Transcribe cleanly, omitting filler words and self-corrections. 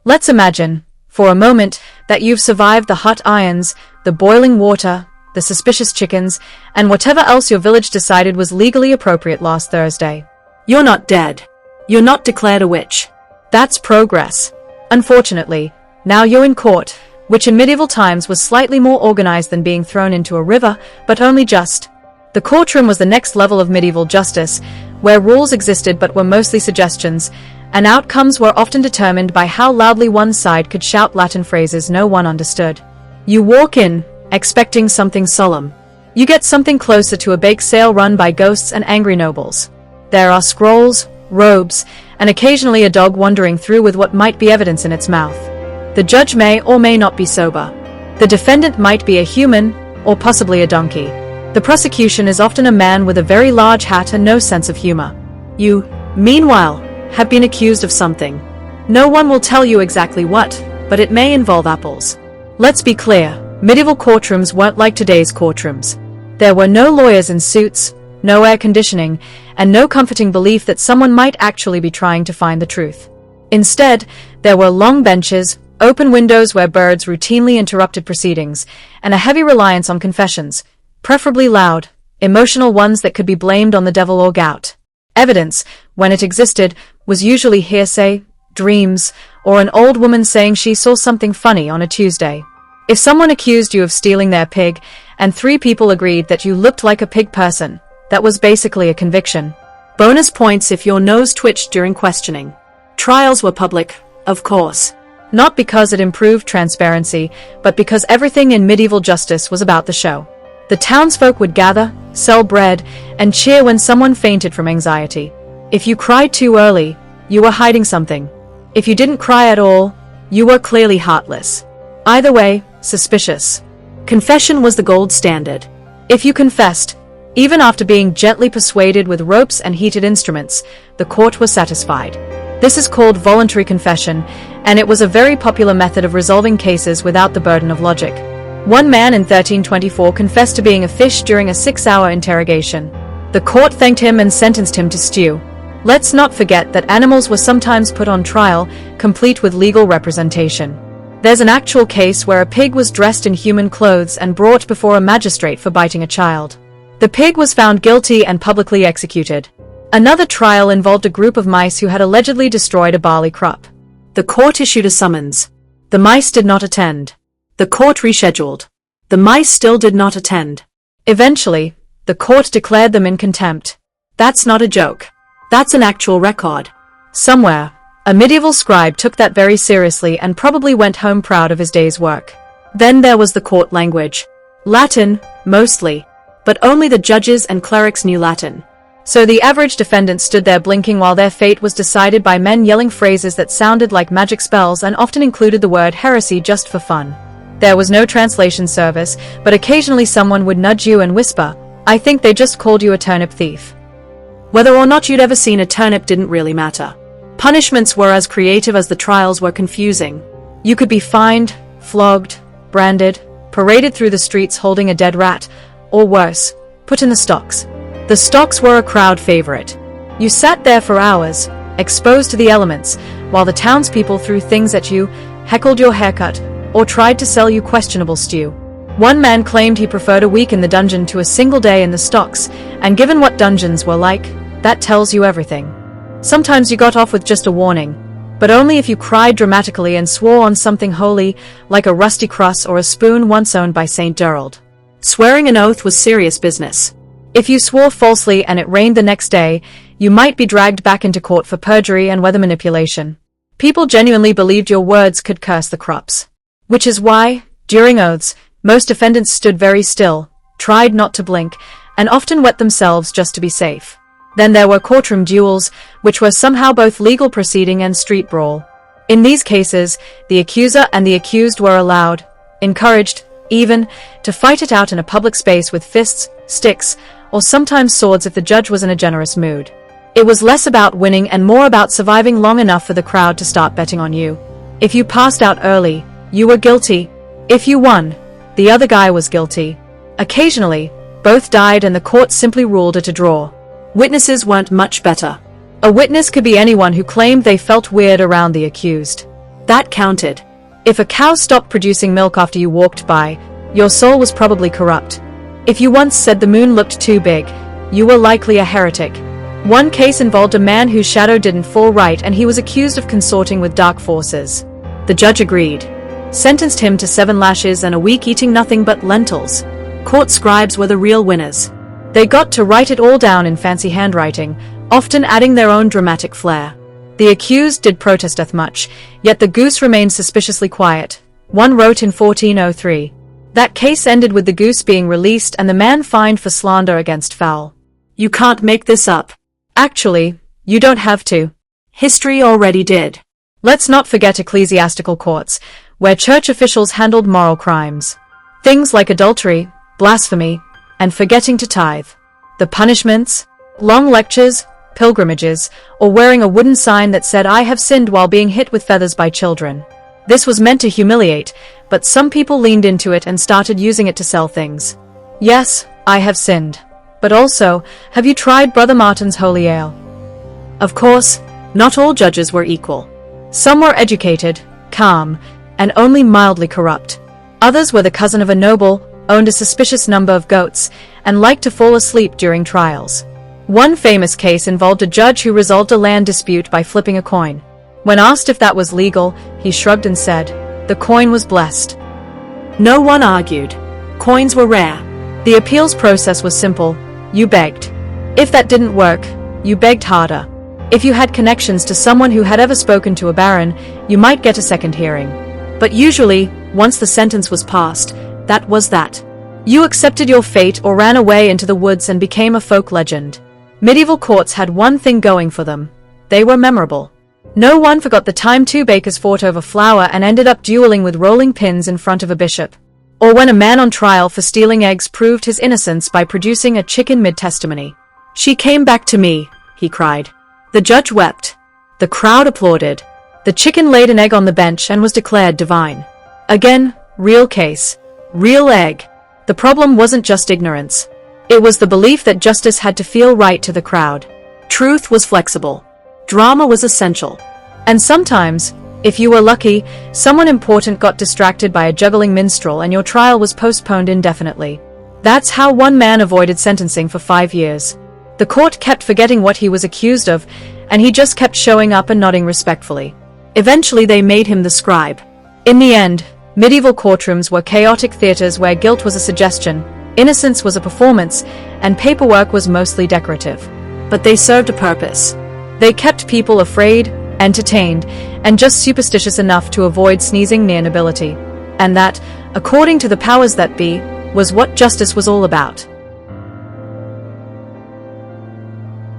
Let's imagine, for a moment, that you've survived the hot irons, the boiling water, the suspicious chickens, and whatever else your village decided was legally appropriate last Thursday. You're not dead. You're not declared a witch. That's progress. Unfortunately, now you're in court, which in medieval times was slightly more organized than being thrown into a river, but only just. The courtroom was the next level of medieval justice, where rules existed but were mostly suggestions, and outcomes were often determined by how loudly one side could shout Latin phrases no one understood. You walk in, expecting something solemn. You get something closer to a bake sale run by ghosts and angry nobles. There are scrolls, robes, and occasionally a dog wandering through with what might be evidence in its mouth. The judge may or may not be sober. The defendant might be a human, or possibly a donkey. The prosecution is often a man with a very large hat and no sense of humor. You, meanwhile, have been accused of something. No one will tell you exactly what, but it may involve apples. Let's be clear, medieval courtrooms weren't like today's courtrooms. There were no lawyers in suits, no air conditioning, and no comforting belief that someone might actually be trying to find the truth. Instead, there were long benches, open windows where birds routinely interrupted proceedings, and a heavy reliance on confessions, preferably loud, emotional ones that could be blamed on the devil or gout. Evidence, when it existed, was usually hearsay, dreams, or an old woman saying she saw something funny on a Tuesday. If someone accused you of stealing their pig, and 3 people agreed that you looked like a pig person, that was basically a conviction. Bonus points if your nose twitched during questioning. Trials were public, of course. Not because it improved transparency, but because everything in medieval justice was about the show. The townsfolk would gather, sell bread, and cheer when someone fainted from anxiety. If you cried too early, you were hiding something. If you didn't cry at all, you were clearly heartless. Either way, suspicious. Confession was the gold standard. If you confessed, even after being gently persuaded with ropes and heated instruments, the court was satisfied. This is called voluntary confession, and it was a very popular method of resolving cases without the burden of logic. One man in 1324 confessed to being a fish during a 6-hour interrogation. The court thanked him and sentenced him to stew. Let's not forget that animals were sometimes put on trial, complete with legal representation. There's an actual case where a pig was dressed in human clothes and brought before a magistrate for biting a child. The pig was found guilty and publicly executed. Another trial involved a group of mice who had allegedly destroyed a barley crop. The court issued a summons. The mice did not attend. The court rescheduled. The mice still did not attend. Eventually, the court declared them in contempt. That's not a joke. That's an actual record. Somewhere, a medieval scribe took that very seriously and probably went home proud of his day's work. Then there was the court language. Latin, mostly. But only the judges and clerics knew Latin. So the average defendant stood there blinking while their fate was decided by men yelling phrases that sounded like magic spells and often included the word heresy just for fun. There was no translation service, but occasionally someone would nudge you and whisper, "I think they just called you a turnip thief." Whether or not you'd ever seen a turnip didn't really matter. Punishments were as creative as the trials were confusing. You could be fined, flogged, branded, paraded through the streets holding a dead rat, or worse, put in the stocks. The stocks were a crowd favorite. You sat there for hours, exposed to the elements, while the townspeople threw things at you, heckled your haircut, or tried to sell you questionable stew. One man claimed he preferred a week in the dungeon to a single day in the stocks, and given what dungeons were like, that tells you everything. Sometimes you got off with just a warning, but only if you cried dramatically and swore on something holy, like a rusty cross or a spoon once owned by Saint Gerald. Swearing an oath was serious business. If you swore falsely and it rained the next day, you might be dragged back into court for perjury and weather manipulation. People genuinely believed your words could curse the crops. Which is why, during oaths, most defendants stood very still, tried not to blink, and often wet themselves just to be safe. Then there were courtroom duels, which were somehow both legal proceeding and street brawl. In these cases, the accuser and the accused were allowed, encouraged, even, to fight it out in a public space with fists, sticks, or sometimes swords if the judge was in a generous mood. It was less about winning and more about surviving long enough for the crowd to start betting on you. If you passed out early, you were guilty. If you won, the other guy was guilty. Occasionally, both died and the court simply ruled it a draw. Witnesses weren't much better. A witness could be anyone who claimed they felt weird around the accused. That counted. If a cow stopped producing milk after you walked by, your soul was probably corrupt. If you once said the moon looked too big, you were likely a heretic. One case involved a man whose shadow didn't fall right and he was accused of consorting with dark forces. The judge agreed. Sentenced him to 7 lashes and a week eating nothing but lentils. Court scribes were the real winners. They got to write it all down in fancy handwriting, often adding their own dramatic flair. The accused did protest as much, yet the goose remained suspiciously quiet. One wrote in 1403. That case ended with the goose being released and the man fined for slander against fowl. You can't make this up. Actually, you don't have to. History already did. Let's not forget ecclesiastical courts, where church officials handled moral crimes. Things like adultery, blasphemy, and forgetting to tithe. The punishments? Long lectures, pilgrimages, or wearing a wooden sign that said "I have sinned" while being hit with feathers by children. This was meant to humiliate, but some people leaned into it and started using it to sell things. Yes, I have sinned. But also, have you tried Brother Martin's Holy Ale? Of course, not all judges were equal. Some were educated, calm, and only mildly corrupt. Others were the cousin of a noble, owned a suspicious number of goats, and liked to fall asleep during trials. One famous case involved a judge who resolved a land dispute by flipping a coin. When asked if that was legal, he shrugged and said, "The coin was blessed." No one argued. Coins were rare. The appeals process was simple. You begged. If that didn't work, you begged harder. If you had connections to someone who had ever spoken to a baron, you might get a second hearing. But usually, once the sentence was passed, that was that. You accepted your fate or ran away into the woods and became a folk legend. Medieval courts had one thing going for them. They were memorable. No one forgot the time 2 bakers fought over flour and ended up dueling with rolling pins in front of a bishop. Or when a man on trial for stealing eggs proved his innocence by producing a chicken mid-testimony. "She came back to me," he cried. The judge wept. The crowd applauded. The chicken laid an egg on the bench and was declared divine. Again, real case. Real egg. The problem wasn't just ignorance. It was the belief that justice had to feel right to the crowd. Truth was flexible. Drama was essential. And sometimes, if you were lucky, someone important got distracted by a juggling minstrel and your trial was postponed indefinitely. That's how one man avoided sentencing for 5 years. The court kept forgetting what he was accused of, and he just kept showing up and nodding respectfully. Eventually they made him the scribe. In the end, medieval courtrooms were chaotic theaters where guilt was a suggestion, innocence was a performance, and paperwork was mostly decorative. But they served a purpose. They kept people afraid, entertained, and just superstitious enough to avoid sneezing near nobility. And that, according to the powers that be, was what justice was all about.